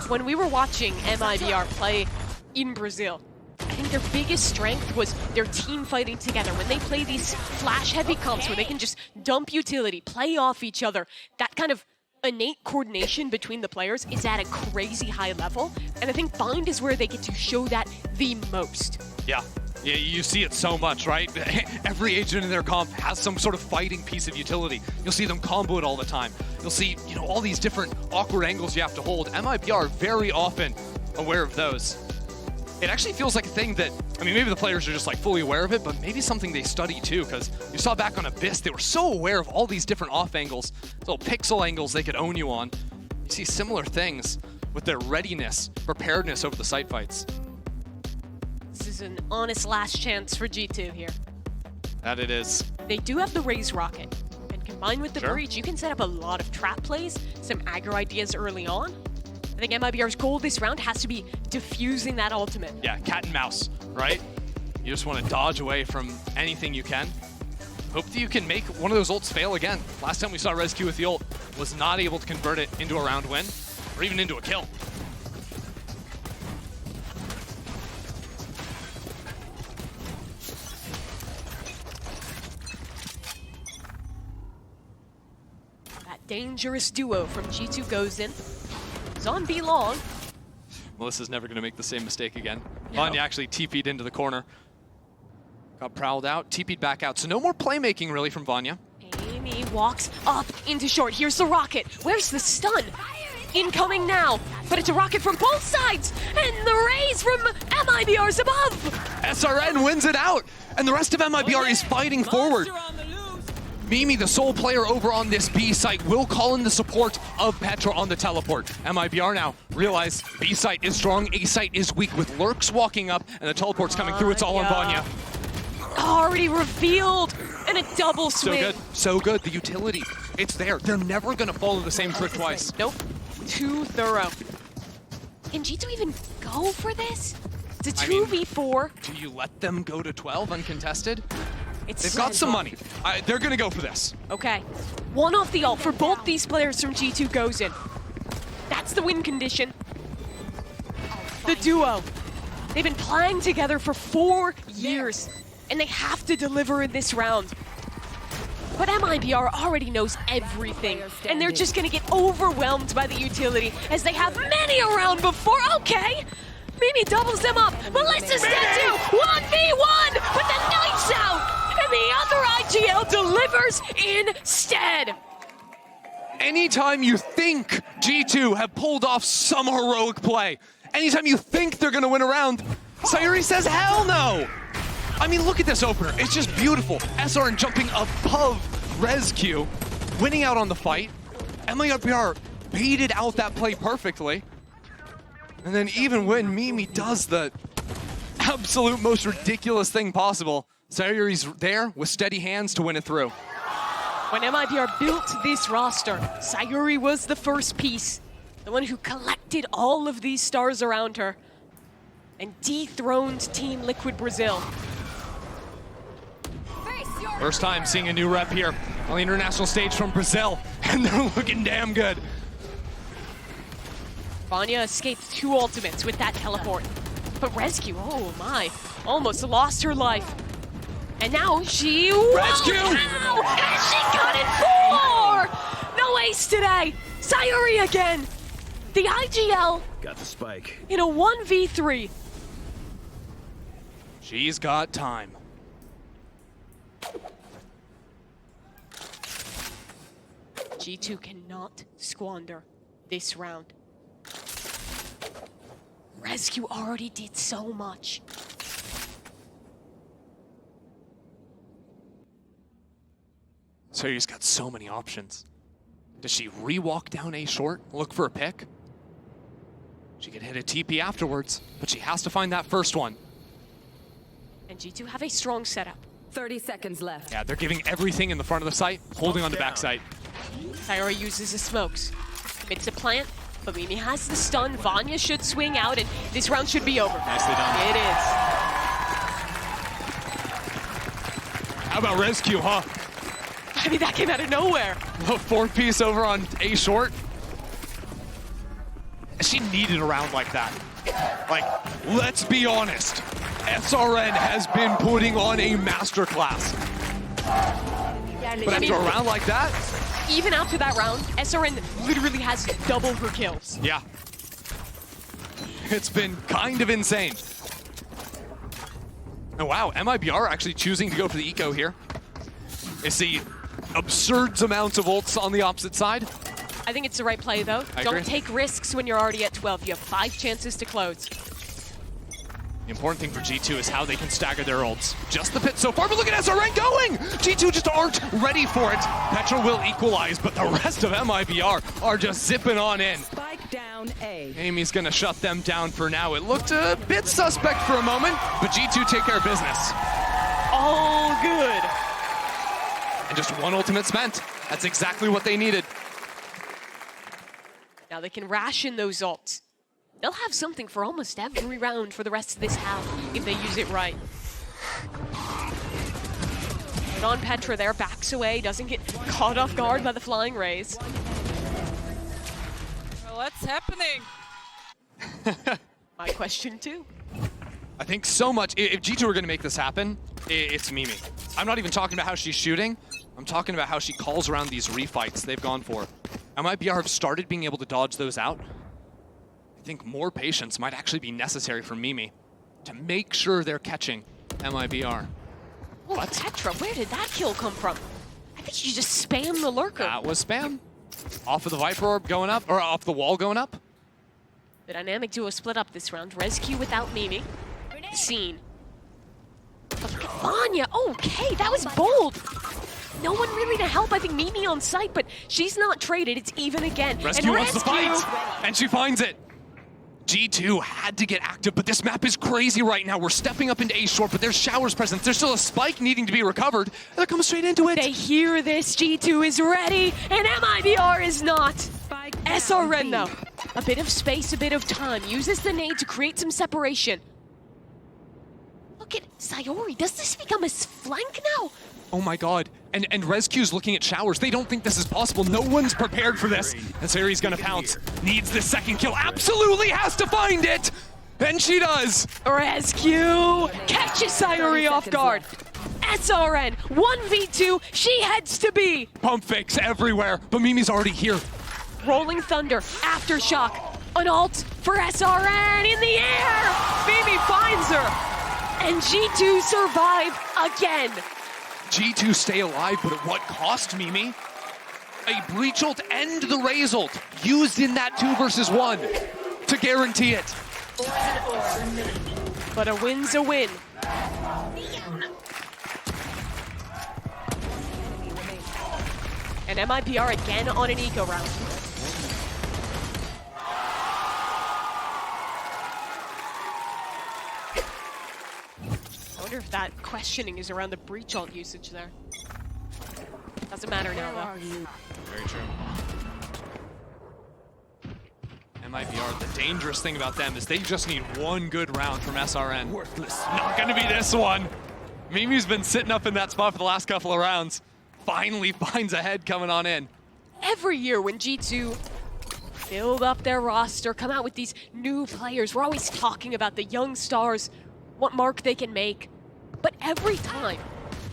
When we were watching MIBR play in Brazil, I think their biggest strength was their team fighting together. When they play these flash-heavy comps where they can just dump utility, play off each other, that kind of innate coordination between the players is at a crazy high level. And I think Bind is where they get to show that the most. Yeah. Yeah, you see it so much, right? Every agent in their comp has some sort of fighting piece of utility. You'll see them combo it all the time. You'll see, you know, all these different awkward angles you have to hold. MIBR are very often aware of those. It actually feels like a thing that, I mean, maybe the players are just like fully aware of it, but maybe something they study too, because you saw back on Abyss, they were so aware of all these different off angles, little pixel angles they could own you on. You see similar things with their readiness, preparedness over the site fights. This is an honest last chance for G2 here. That it is. They do have the Raze Rocket, and combined with the Breach, you can set up a lot of trap plays, some aggro ideas early on. I think MIBR's goal this round has to be diffusing that ultimate. Yeah, cat and mouse, right? You just want to dodge away from anything you can. Hope that you can make one of those ults fail again. Last time we saw Rescue with the ult was not able to convert it into a round win, or even into a kill. That dangerous duo from G2 goes in. On B long. Melissa's never going to make the same mistake again. No. Vanya actually TP'd into the corner. Got prowled out, TP'd back out. So no more playmaking really from Vanya. Amy walks up into short. Here's the rocket. Where's the stun? Incoming now. But it's a rocket from both sides. And the raise from MIBR's above. SRN wins it out. And the rest of MIBR is fighting forward. Mimi, the sole player over on this B site, will call in the support of Petra on the teleport. MIBR now realize B site is strong, A site is weak, with Lurks walking up and the teleport's coming through. It's all on Vanya. Already revealed, and a double swing. So good, so good. The utility, it's there. They're never gonna follow the same trick twice. Nope, too thorough. Can G2 even go for this? It's a 2v4. Do you let them go to 12 uncontested? They've so got some money. They're gonna go for this. Okay, 1 off the ult for both these players from G2 goes in. That's the win condition. The duo. They've been playing together for 4 years, and they have to deliver in this round. But MIBR already knows everything, and they're just gonna get overwhelmed by the utility, as they have many around before. Okay, Mimi doubles them up. Melissa's dead too. 1v1, but the knife's out. And the other IGL delivers instead. Anytime you think G2 have pulled off some heroic play, anytime you think they're gonna win a round, Sayuri says hell no. I mean, look at this opener. It's just beautiful. SRN jumping above ResQ, winning out on the fight. MIBR baited out that play perfectly. And then even when Mimi does the absolute most ridiculous thing possible, Sayuri's there with steady hands to win it through. When MIBR built this roster, Sayuri was the first piece, the one who collected all of these stars around her and dethroned Team Liquid Brazil. First time seeing a new rep here on the international stage from Brazil, and they're looking damn good. Vanya escaped 2 ultimates with that teleport. But ResQ, oh my, almost lost her life. And now she... ResQ! Wow, and she got it 4! No ace today! Sayuri again! The IGL got the spike in a 1v3. She's got time. G2 cannot squander this round. ResQ already did so much. Sayuri's got so many options. Does she re-walk down A short, look for a pick? She could hit a TP afterwards, but she has to find that first one. And G2 have a strong setup. 30 seconds left. Yeah, they're giving everything in the front of the site, holding on the backside. Sayuri uses the smokes. Commits a plant, but Mimi has the stun. Vanya should swing out, and this round should be over. Nicely done. It is. How about ResQ, huh? I mean, that came out of nowhere. The 4th piece over on A short. She needed a round like that. Like, let's be honest. SRN has been putting on a masterclass. But after a round like that, even after that round, SRN literally has double her kills. yeah. It's been kind of insane. Oh wow, MIBR actually choosing to go for the eco here. You see absurd amounts of ults on the opposite side. I think it's the right play though. I Don't agree. take risks when you're already at 12. You have 5 chances to close. The important thing for G2 is how they can stagger their ults. Just the pit so far, but look at SRN going! G2 just aren't ready for it. Petra will equalize, but the rest of MIBR are just zipping on in. Spike down A. Amy's gonna shut them down for now. It looked a bit suspect for a moment, but G2 take care of business. All good. And just 1 ultimate spent. That's exactly what they needed. Now they can ration those ults. They'll have something for almost every round for the rest of this half if they use it right. But on Petra there, backs away, doesn't get caught off guard by the flying rays. Well, what's happening? My question too. I think so much, if G2 are gonna make this happen, it's Mimi. I'm not even talking about how she's shooting. I'm talking about how she calls around these refights they've gone for. MIBR have started being able to dodge those out. I think more patience might actually be necessary for Mimi to make sure they're catching MIBR. Oh, What? Petra, where did that kill come from? I think you just spammed the lurker. That was spam. Off of the Viper Orb going up, or off the wall going up. The dynamic duo split up this round. ResQ without Mimi. Scene. But look at Vanya. Okay, that was bold. No one really to help. I think Mimi on site, but she's not traded. It's even again. ResQ wants the fight, and she finds it. G2 had to get active, but this map is crazy right now. We're stepping up into A short, but there's showers present. There's still a spike needing to be recovered, and they're coming straight into it. They hear this. G2 is ready, and MIBR is not. SRN, though. A bit of space, a bit of time. Uses the nade to create some separation. Look at Sayuri. Does this become a flank now? Oh my god. And ResQ's looking at showers. They don't think this is possible. No one's prepared for this. And Sayuri's gonna pounce. Needs the second kill. Absolutely has to find it! And she does! ResQ catches Sayuri off guard. SRN, 1v2, she heads to B. Pump fakes everywhere, but Mimi's already here. Rolling Thunder, Aftershock, an ult for SRN in the air! Mimi finds her, and G2 survive again. G2 stay alive, but at what cost, Mimi? A Breach ult and the Raze ult used in that 2 versus 1 to guarantee it. But a win's a win. And MIBR again on an eco round. I wonder if that questioning is around the breach ult usage there. Doesn't matter now, though. Very true. MIBR, the dangerous thing about them is they just need one good round from SRN. Worthless. Not gonna be this one. Mimi's been sitting up in that spot for the last couple of rounds. Finally finds a head coming on in. Every year when G2 build up their roster, come out with these new players, we're always talking about the young stars, what mark they can make. But every time,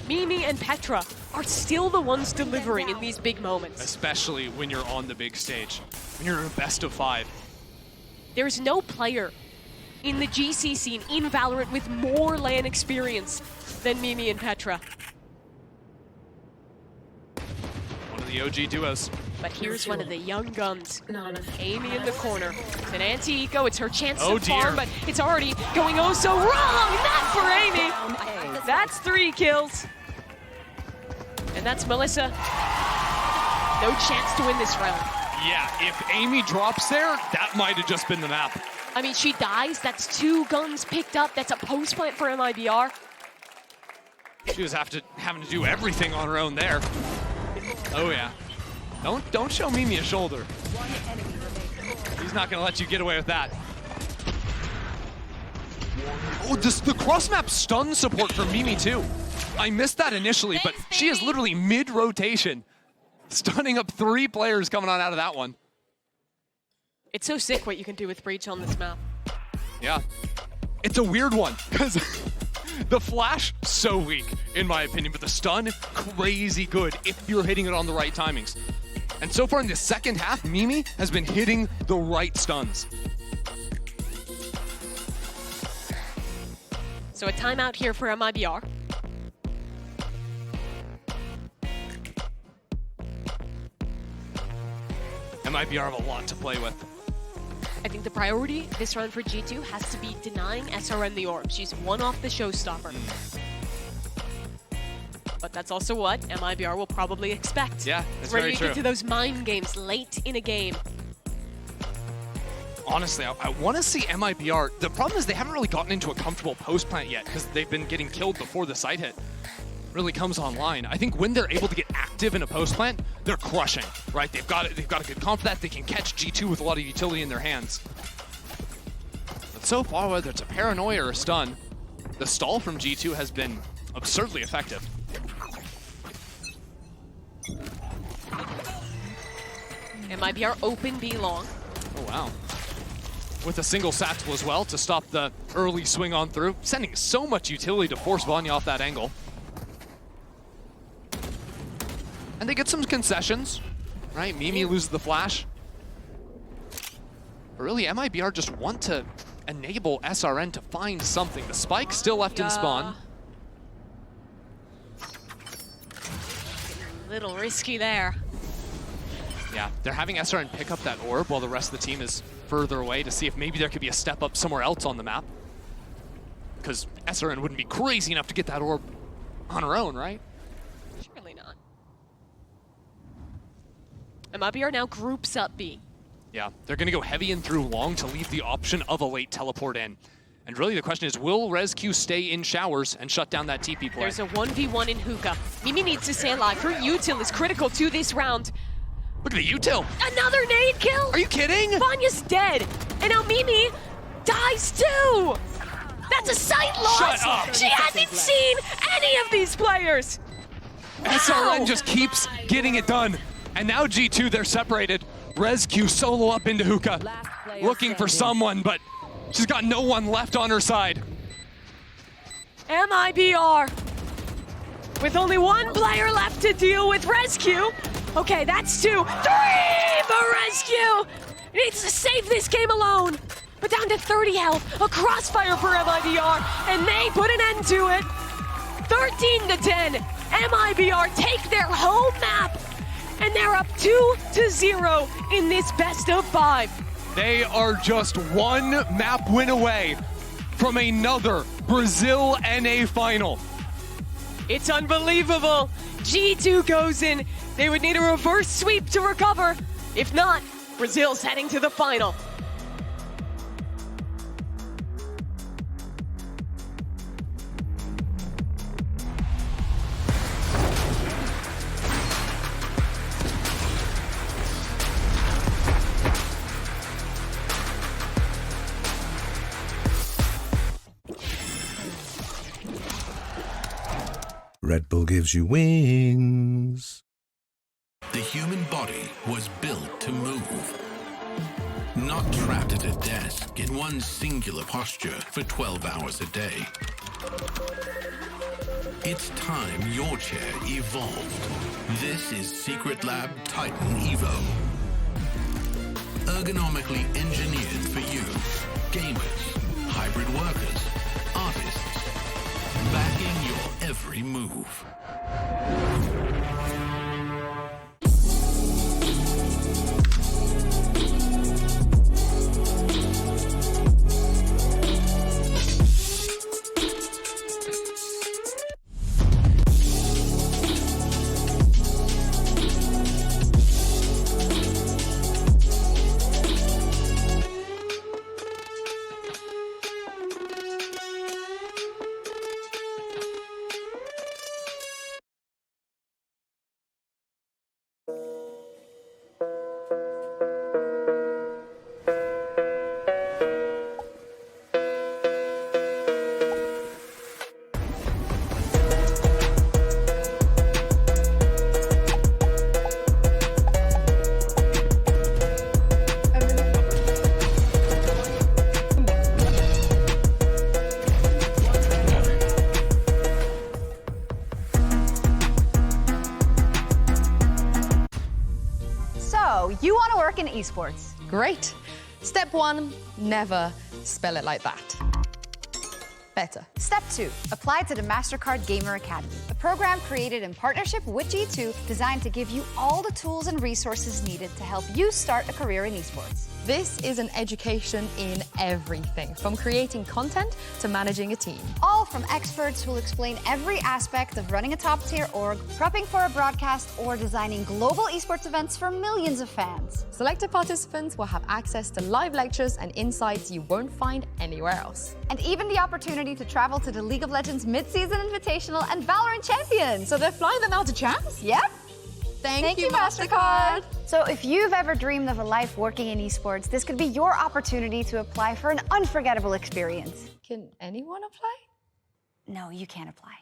Mimi and Petra are still the ones delivering in these big moments. Especially when you're on the big stage, when you're in a best of 5. There's no player in the GC scene in Valorant with more LAN experience than Mimi and Petra. One of the OG duos. But here's one of the young guns, Amy in the corner. It's an anti-eco, it's her chance to farm, but it's already going oh so wrong! Not for Amy! That's 3 kills. And that's Melissa. No chance to win this round. Yeah, if Amy drops there, that might have just been the map. I mean, she dies, that's 2 guns picked up, that's a post plant for MIBR. She was having to do everything on her own there. Oh yeah. Don't show Mimi a shoulder. He's not gonna let you get away with that. Oh, the cross-map stun support for Mimi too. I missed that initially, but she is literally mid-rotation, stunning up 3 players coming on out of that one. It's so sick what you can do with Breach on this map. Yeah. It's a weird one, because the flash, so weak, in my opinion, but the stun, crazy good if you're hitting it on the right timings. And so far in the second half, Mimi has been hitting the right stuns. So a timeout here for MIBR. MIBR have a lot to play with. I think the priority this round for G2 has to be denying SRN the orb. She's one off the showstopper. But that's also what MIBR will probably expect. Yeah, that's Ready very to true. get to those mind games late in a game. Honestly, I want to see MIBR. The problem is they haven't really gotten into a comfortable post plant yet because they've been getting killed before the site hit really comes online. I think when they're able to get active in a post plant, they're crushing, right? They've got a good comp for that. They can catch G2 with a lot of utility in their hands. But so far, whether it's a paranoia or a stun, the stall from G2 has been absurdly effective. MIBR open B long. Oh, wow. With a single satchel as well to stop the early swing on through, sending so much utility to force Vanya off that angle. And they get some concessions, right? Mimi loses the flash. But really, MIBR just want to enable SRN to find something. The spike still left in spawn. A little risky there. Yeah, they're having SRN pick up that orb while the rest of the team is further away to see if maybe there could be a step up somewhere else on the map. Because SRN wouldn't be crazy enough to get that orb on her own, right? Surely not. MIBR now groups up B. Yeah, they're going to go heavy and through long to leave the option of a late teleport in. And really the question is, will ResQ stay in showers and shut down that TP play? There's a 1v1 in hookah. Mimi needs to stay alive. Her util is critical to this round. Look at the util. Another nade kill! Are you kidding? Vanya's dead. And now Mimi dies too! That's a sight loss! Shut up! She hasn't seen any of these players! SRN just keeps getting it done. And now G2, they're separated. ResQ solo up into hookah. Looking for someone, but she's got no one left on her side. MIBR with only 1 player left to deal with ResQ. Okay, that's 2. 3 for ResQ! Needs to save this game alone. But down to 30 health, a crossfire for MIBR, and they put an end to it. 13-10, MIBR take their home map, and they're up 2-0 in this best of 5. They are just 1 map win away from another Brazil NA final. It's unbelievable. G2 goes in, They would need a reverse sweep to recover. If not, Brazil's heading to the final. Red Bull gives you wings. The human body was built to move. Not trapped at a desk in one singular posture for 12 hours a day. It's time your chair evolved. This is Secret Lab Titan Evo. Ergonomically engineered for you, gamers, hybrid workers, artists, backing your every move. You want to work in esports. Great. Step 1, never spell it like that. Better. Step 2, apply to the Mastercard Gamer Academy, a program created in partnership with G2 designed to give you all the tools and resources needed to help you start a career in esports. This is an education in everything, from creating content to managing a team. All from experts who will explain every aspect of running a top-tier org, prepping for a broadcast, or designing global esports events for millions of fans. Selected participants will have access to live lectures and insights you won't find anywhere else. And even the opportunity to travel to the League of Legends Mid-Season Invitational and Valorant Champions. So they're flying them out to champs? Yep. Thank you, Mastercard. So if you've ever dreamed of a life working in esports, this could be your opportunity to apply for an unforgettable experience. Can anyone apply? No, you can't apply.